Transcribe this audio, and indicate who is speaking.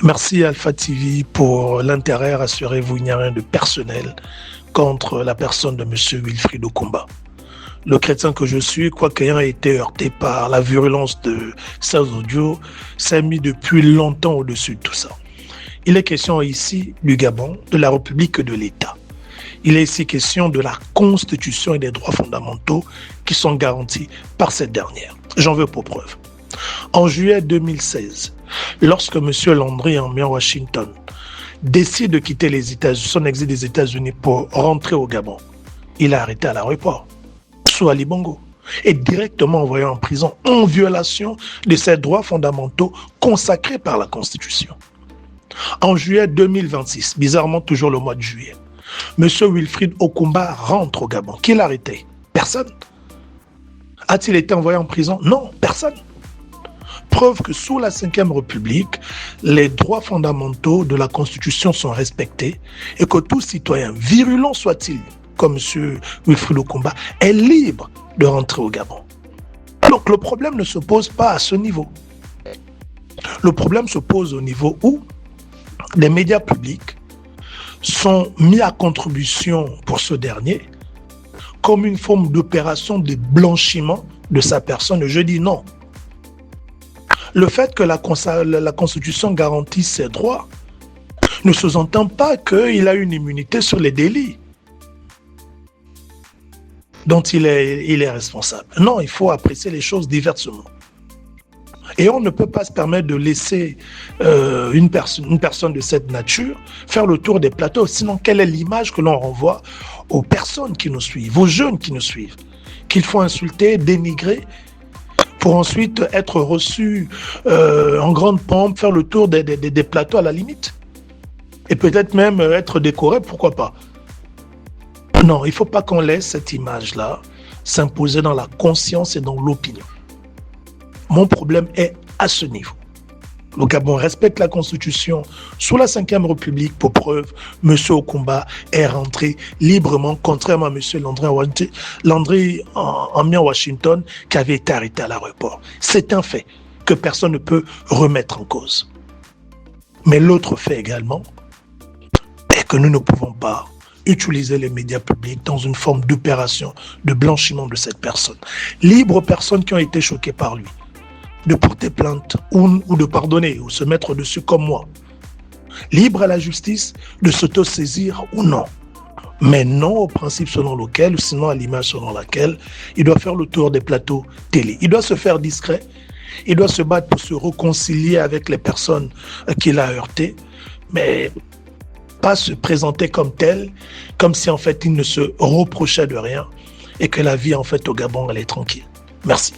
Speaker 1: Merci Alpha TV pour l'intérêt. Rassurez-vous, il n'y a rien de personnel contre la personne de M. Wilfried Okumba. Le chrétien que je suis, quoique ayant été heurté par la virulence de ces audios, s'est mis depuis longtemps au-dessus de tout ça. Il est question ici du Gabon, de la République et de l'État. Il est ici question de la Constitution et des droits fondamentaux qui sont garantis par cette dernière. J'en veux pour preuve. En juillet 2016, lorsque M. Landry Ambian Washington décide de quitter son exil des États-Unis pour rentrer au Gabon, il est arrêté à l'aéroport, sous Ali Bongo, et directement envoyé en prison en violation de ses droits fondamentaux consacrés par la Constitution. En juillet 2026, bizarrement toujours le mois de juillet, M. Wilfried Okumba rentre au Gabon. Qui l'a arrêté? Personne. A-t-il été envoyé en prison? Non, personne. Preuve que sous la Ve République, les droits fondamentaux de la Constitution sont respectés et que tout citoyen, virulent soit-il, comme M. Wilfried Okumba, est libre de rentrer au Gabon. Donc le problème ne se pose pas à ce niveau. Le problème se pose au niveau où les médias publics sont mis à contribution pour ce dernier comme une forme d'opération de blanchiment de sa personne. Je dis non. Le fait que la Constitution garantisse ses droits ne sous-entend pas qu'il a une immunité sur les délits dont il est responsable. Non, il faut apprécier les choses diversement. Et on ne peut pas se permettre de laisser une personne de cette nature faire le tour des plateaux. Sinon, quelle est l'image que l'on renvoie aux personnes qui nous suivent, aux jeunes qui nous suivent, qu'il faut insulter, dénigrer, pour ensuite être reçus en grande pompe, faire le tour des plateaux à la limite. Et peut-être même être décoré, pourquoi pas. Non, il ne faut pas qu'on laisse cette image-là s'imposer dans la conscience et dans l'opinion. Mon problème est à ce niveau. Le Gabon respecte la Constitution sous la Ve République. Pour preuve, M. Okumba est rentré librement, contrairement à M. Landry Ambian Washington, qui avait été arrêté à l'aéroport. C'est un fait que personne ne peut remettre en cause. Mais l'autre fait également est que nous ne pouvons pas utiliser les médias publics dans une forme d'opération de blanchiment de cette personne. Libres personnes qui ont été choquées par lui de porter plainte ou de pardonner ou se mettre dessus comme moi. Libre à la justice de s'auto-saisir ou non. Mais non au principe selon lequel, ou sinon à l'image selon laquelle, il doit faire le tour des plateaux télé. Il doit se faire discret, il doit se battre pour se réconcilier avec les personnes qu'il a heurtées, mais pas se présenter comme tel, comme si en fait il ne se reprochait de rien et que la vie en fait au Gabon elle est tranquille. Merci.